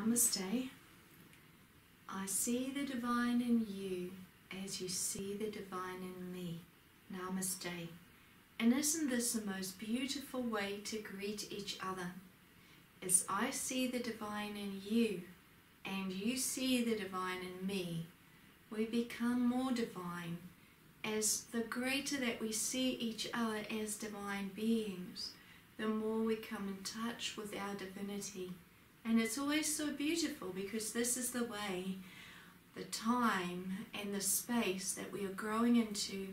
Namaste. I see the divine in you as you see the divine in me. Namaste. And isn't this the most beautiful way to greet each other? As I see the divine in you and you see the divine in me, we become more divine. As the greater that we see each other as divine beings, the more we come in touch with our divinity. And it's always so beautiful because this is the way, the time and the space that we are growing into,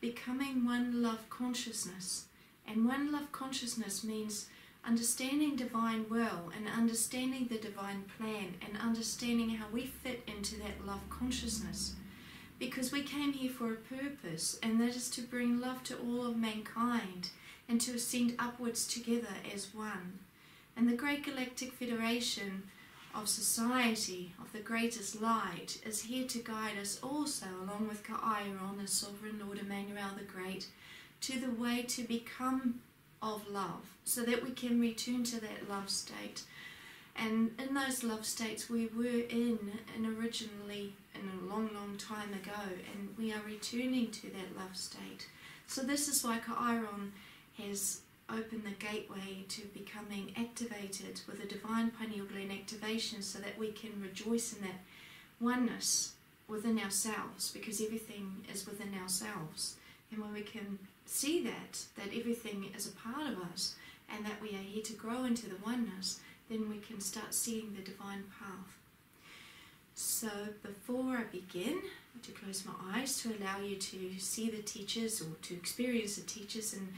becoming one love consciousness. And one love consciousness means understanding divine will and understanding the divine plan and understanding how we fit into that love consciousness. Because we came here for a purpose, and that is to bring love to all of mankind and to ascend upwards together as one. And the Great Galactic Federation of Society, of the Greatest Light, is here to guide us also, along with Great Sovereign Lord Emmanuel the Great, to the way to become of love, so that we can return to that love state. And in those love states we were in originally in a long, long time ago, and we are returning to that love state. So this is why Chiron has opened the gateway to becoming activated with a divine pineal gland activation, so that we can rejoice in that oneness within ourselves, because everything is within ourselves. And when we can see that everything is a part of us and that we are here to grow into the oneness, then we can start seeing the divine path. So before I begin, to close my eyes to allow you to see the teachers, or to experience the teachers in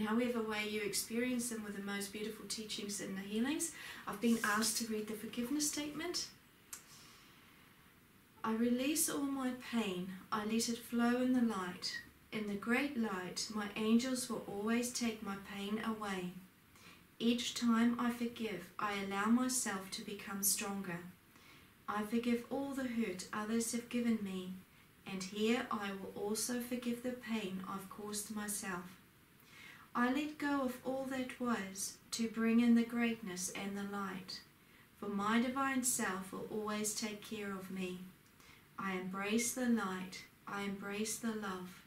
however way you experience them, with the most beautiful teachings and the healings, I've been asked to read the forgiveness statement. I release all my pain, I let it flow in the light. In the great light, my angels will always take my pain away. Each time I forgive, I allow myself to become stronger. I forgive all the hurt others have given me, and here I will also forgive the pain I've caused myself. I let go of all that was to bring in the greatness and the light, for my divine self will always take care of me. I embrace the light, I embrace the love,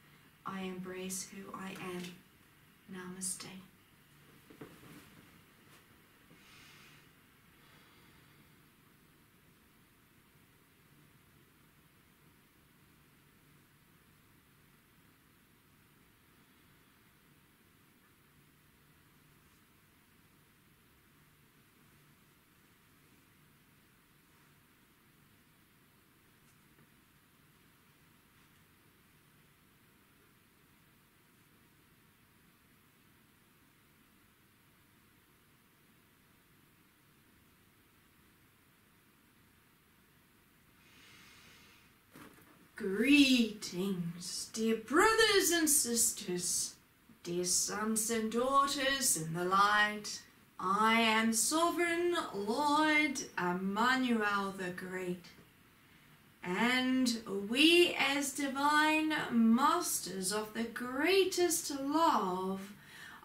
I embrace who I am. Namaste. Greetings, dear brothers and sisters, dear sons and daughters in the light. I am Sovereign Lord Emmanuel the Great, and we as divine masters of the greatest love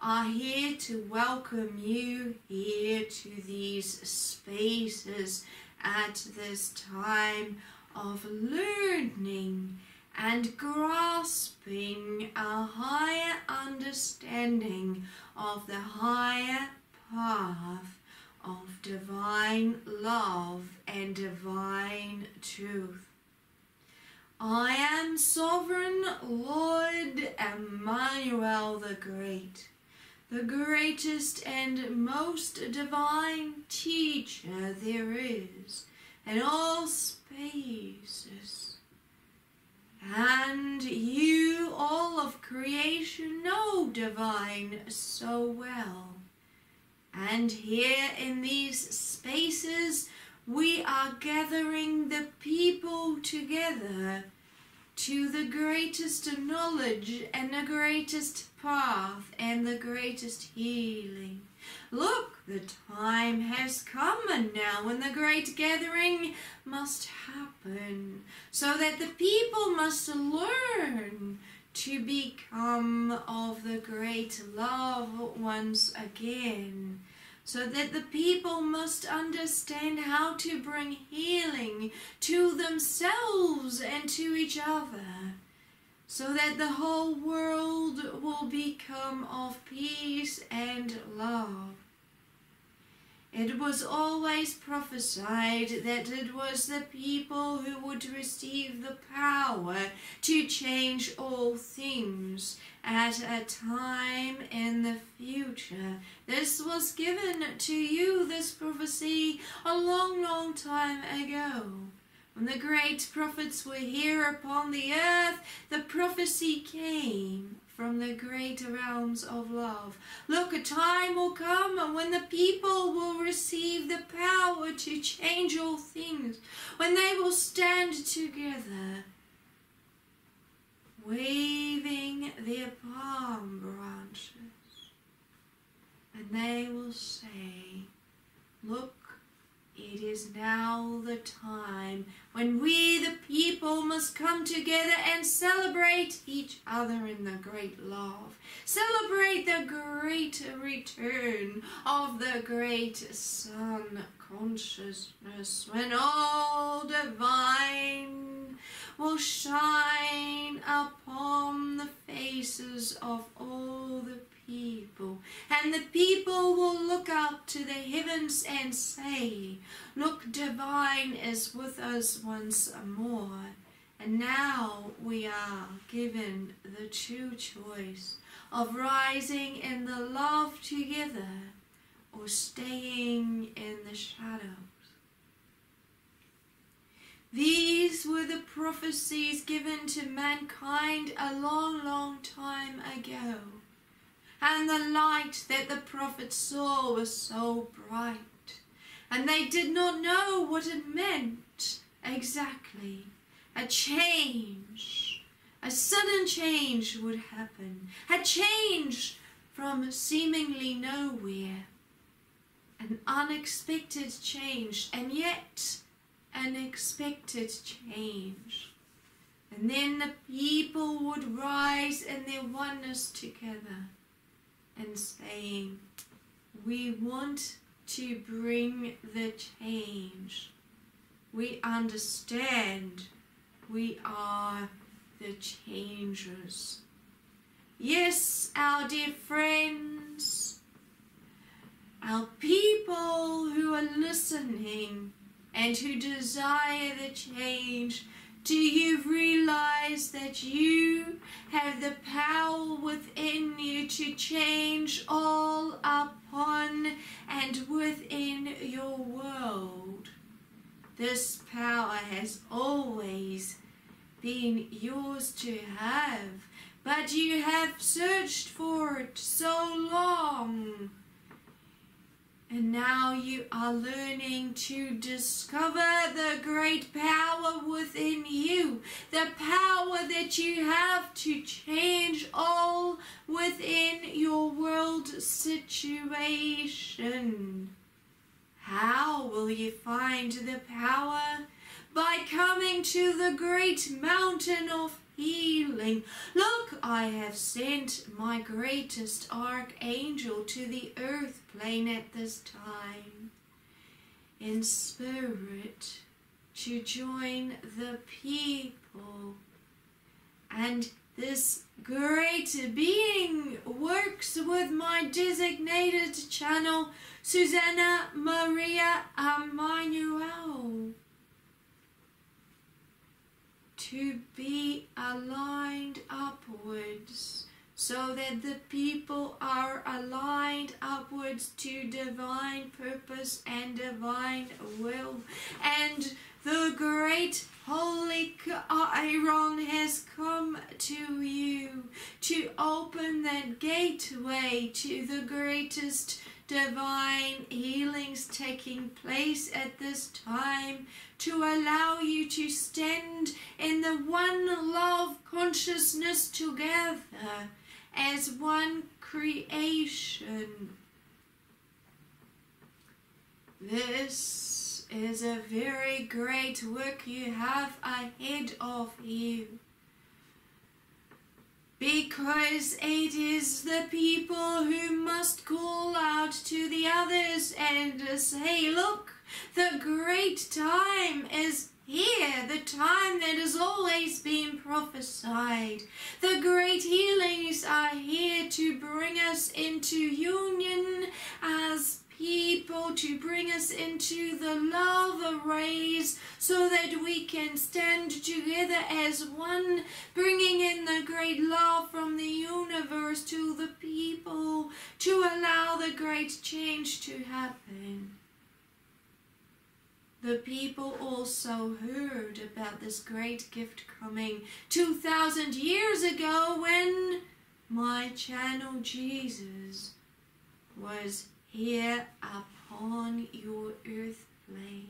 are here to welcome you here to these spaces at this time of learning and grasping a higher understanding of the higher path of divine love and divine truth. I am Sovereign Lord Emmanuel the Great, the greatest and most divine teacher there is in all spaces. And you, all of creation, know divine so well. And here in these spaces, we are gathering the people together to the greatest knowledge and the greatest path and the greatest healing. Look, the time has come, and now when the great gathering must happen, so that the people must learn to become of the great love once again. so that the people must understand how to bring healing to themselves and to each other, so that the whole world will become of peace and love. It was always prophesied that it was the people who would receive the power to change all things at a time in the future. This was given to you, this prophecy, a long, long time ago. When the great prophets were here upon the earth, the prophecy came from the great realms of love. Look, a time will come when the people will receive the power to change all things, when they will stand together, waving their palm branches, and they will say, look, it is now the time when we, the people, must come together and celebrate each other in the great love. Celebrate the great return of the great Son consciousness, when all divine will shine upon the faces of all the people, and the people will look up to the heavens and say, look, divine is with us once more. And now we are given the true choice of rising in the love together or staying in the shadows. These were the prophecies given to mankind a long, long time ago. And the light that the prophets saw was so bright, and they did not know what it meant exactly. A change, a sudden change would happen, a change from seemingly nowhere, an unexpected change, and yet an expected change. And then the people would rise in their oneness together, and saying, we want to bring the change. We understand we are the changers. Yes, our dear friends, our people who are listening and who desire the change, do you realize that you have the power within you to change all upon and within your world? This power has always been yours to have, but you have searched for it so long. And now you are learning to discover the great power within you, the power that you have to change all within your world situation. How will you find the power? By coming to the great mountain of healing. Look, I have sent my greatest archangel to the earth plane at this time in spirit to join the people. And this great being works with my designated channel, Suzanna Maria Emmanuel, to be aligned upwards, so that the people are aligned upwards to divine purpose and divine will. And the great Holy Chiron has come to you to open that gateway to the greatest divine healings taking place at this time, to allow you to stand in the one love consciousness together as one creation. This is a very great work you have ahead of you. because it is the people who must call out to the others and say, look, the great time is here, the time that has always been prophesied. The great healings are here to bring us into union as people, to bring us into the love rays so that we can stand together as one, bringing in the great love from the universe to the people to allow the great change to happen. The people also heard about this great gift coming 2,000 years ago when my channel Jesus was here upon your earth plane.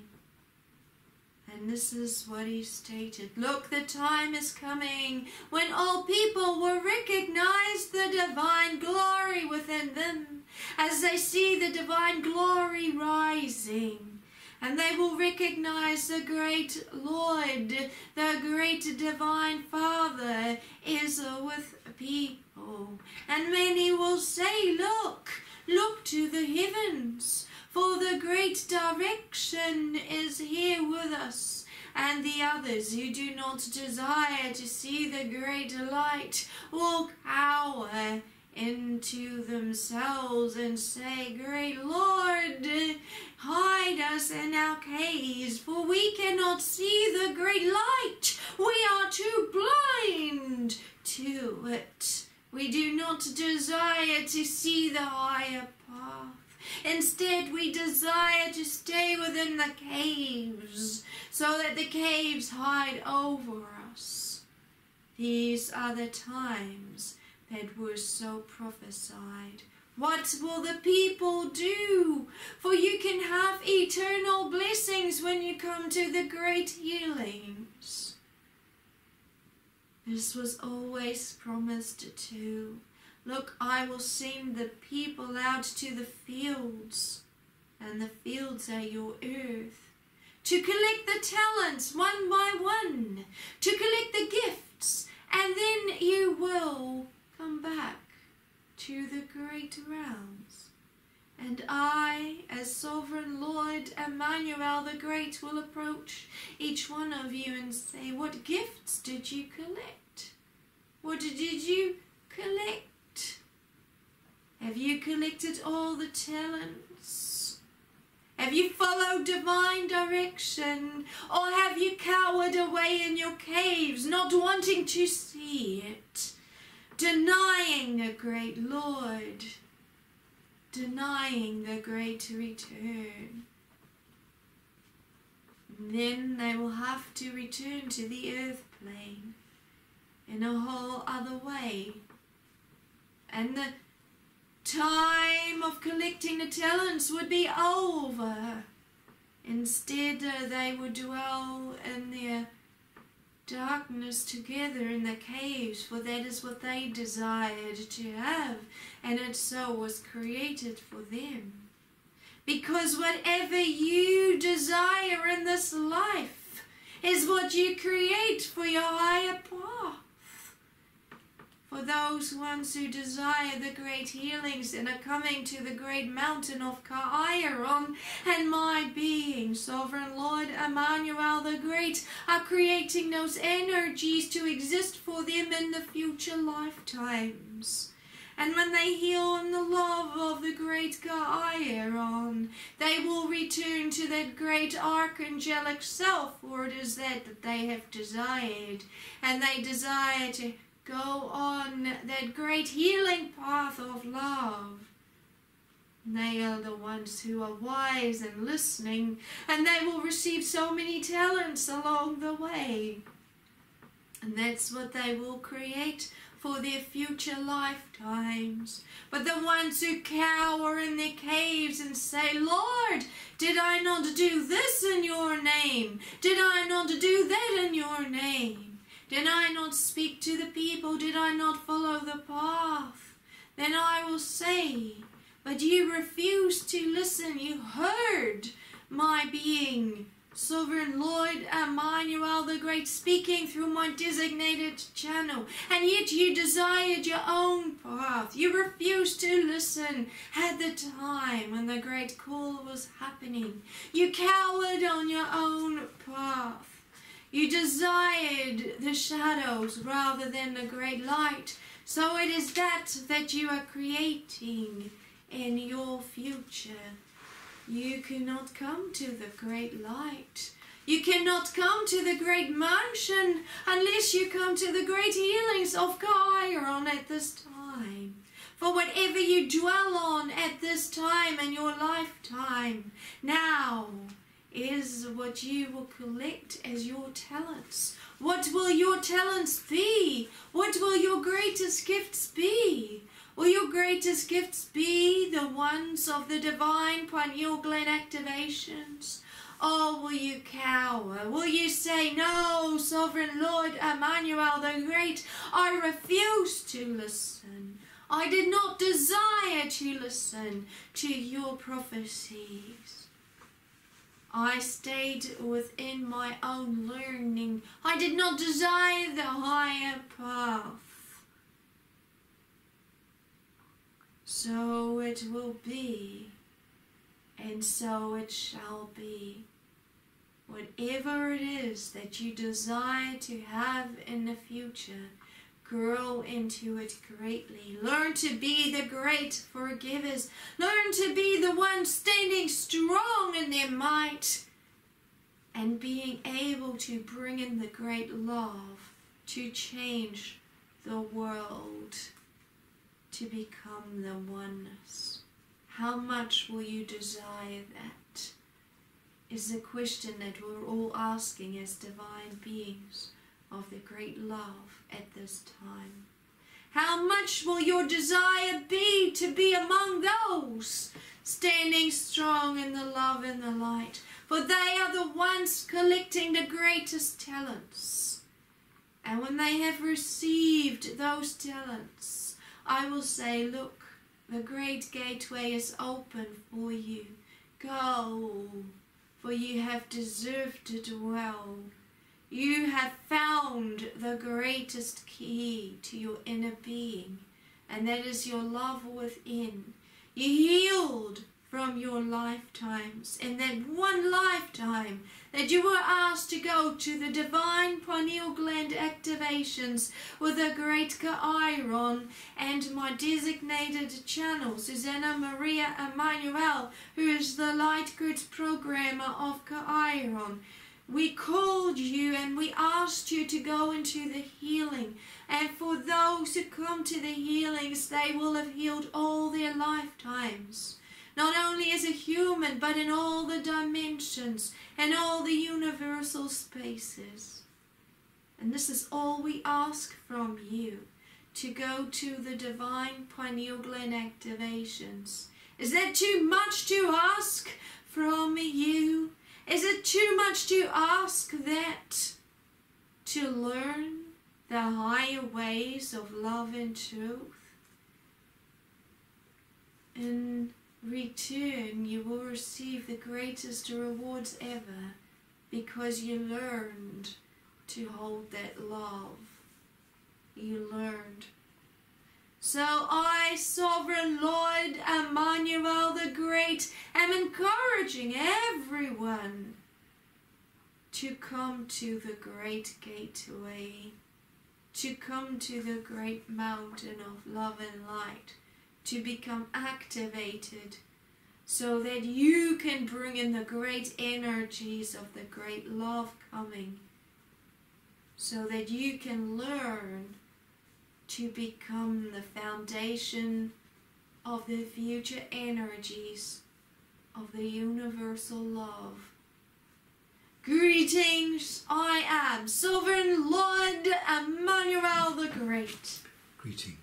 And this is what he stated. Look, the time is coming when all people will recognize the divine glory within them as they see the divine glory rising. And they will recognize the great Lord, the great divine Father is with people. And many will say, look to the heavens, for the great direction is here with us. And the others who do not desire to see the great light will cower into themselves and say, Great Lord, hide us in our caves, for we cannot see the great light. We are too blind to it. We do not desire to see the higher path. Instead, we desire to stay within the caves, so that the caves hide over us. These are the times that were so prophesied. What will the people do? For you can have eternal blessings when you come to the great healings. This was always promised too. Look, I will send the people out to the fields, and the fields are your earth, to collect the talents one by one, to collect the gifts, and then you will come back to the great realms. And I, as Sovereign Lord Emmanuel the Great, will approach each one of you and say, what gifts did you collect? What did you collect? Have you collected all the talents? Have you followed divine direction? Or have you cowered away in your caves, not wanting to see it? Denying the great Lord, denying the great return. Then they will have to return to the earth plane in a whole other way. And the time of collecting the talents would be over. Instead, they would dwell in their darkness together in the caves, for that is what they desired to have, and it so was created for them. Because whatever you desire in this life is what you create for your higher path. For those ones who desire the great healings and are coming to the great mountain of Kairon, and my being, Sovereign Lord Emmanuel the Great, are creating those energies to exist for them in the future lifetimes. And when they heal in the love of the great Kairon, they will return to that great archangelic self, for it is that they have desired, and they desire to go on that great healing path of love. They are the ones who are wise and listening, and they will receive so many talents along the way. And that's what they will create for their future lifetimes. But the ones who cower in their caves and say, Lord, did I not do this in your name? Did I not do that in your name? Did I not speak to the people? Did I not follow the path? Then I will say, but you refused to listen. You heard my being Sovereign Lord Emmanuel the Great, speaking through my designated channel, and yet you desired your own path. You refused to listen at the time when the great call was happening. You cowered on your own path. You desired the shadows rather than the great light. So it is that you are creating in your future. You cannot come to the great light. You cannot come to the great mansion unless you come to the great healings of Chiron at this time. For whatever you dwell on at this time in your lifetime now is what you will collect as your talents. What will your talents be? What will your greatest gifts be? Will your greatest gifts be the ones of the divine pineal gland activations? Or will you cower? Will you say, no, Sovereign Lord Emmanuel the Great, I refuse to listen. I did not desire to listen to your prophecies. I stayed within my own learning. I did not desire the higher path. So it will be, and so it shall be. Whatever it is that you desire to have in the future, grow into it greatly. Learn to be the great forgivers. Learn to be the ones standing strong in their might and being able to bring in the great love to change the world, to become the oneness. How much will you desire that? Is the question that we're all asking as divine beings of the great love at this time. How much will your desire be to be among those standing strong in the love and the light? For they are the ones collecting the greatest talents. And when they have received those talents, I will say, look, the great gateway is open for you. Go, for you have deserved it well. You have found the greatest key to your inner being, and that is your love within. You healed from your lifetimes, in that one lifetime that you were asked to go to the divine pineal gland activations with the great Chiron and my designated channel, Suzanna Maria Emmanuel, who is the light goods programmer of Chiron. We called you and we asked you to go into the healing. And for those who come to the healings, they will have healed all their lifetimes. Not only as a human, but in all the dimensions and all the universal spaces. And this is all we ask from you, to go to the divine pineal gland activations. Is that too much to ask from you? Is it too much to ask that? To learn the higher ways of love and truth? In return, you will receive the greatest rewards ever, because you learned to hold that love. You learned. So I, Sovereign Lord Emmanuel the Great, am encouraging everyone to come to the great gateway, to come to the great mountain of love and light, to become activated so that you can bring in the great energies of the great love coming, so that you can learn to become the foundation of the future energies of the universal love. Greetings, I am Sovereign Lord Emmanuel the Great. Greetings.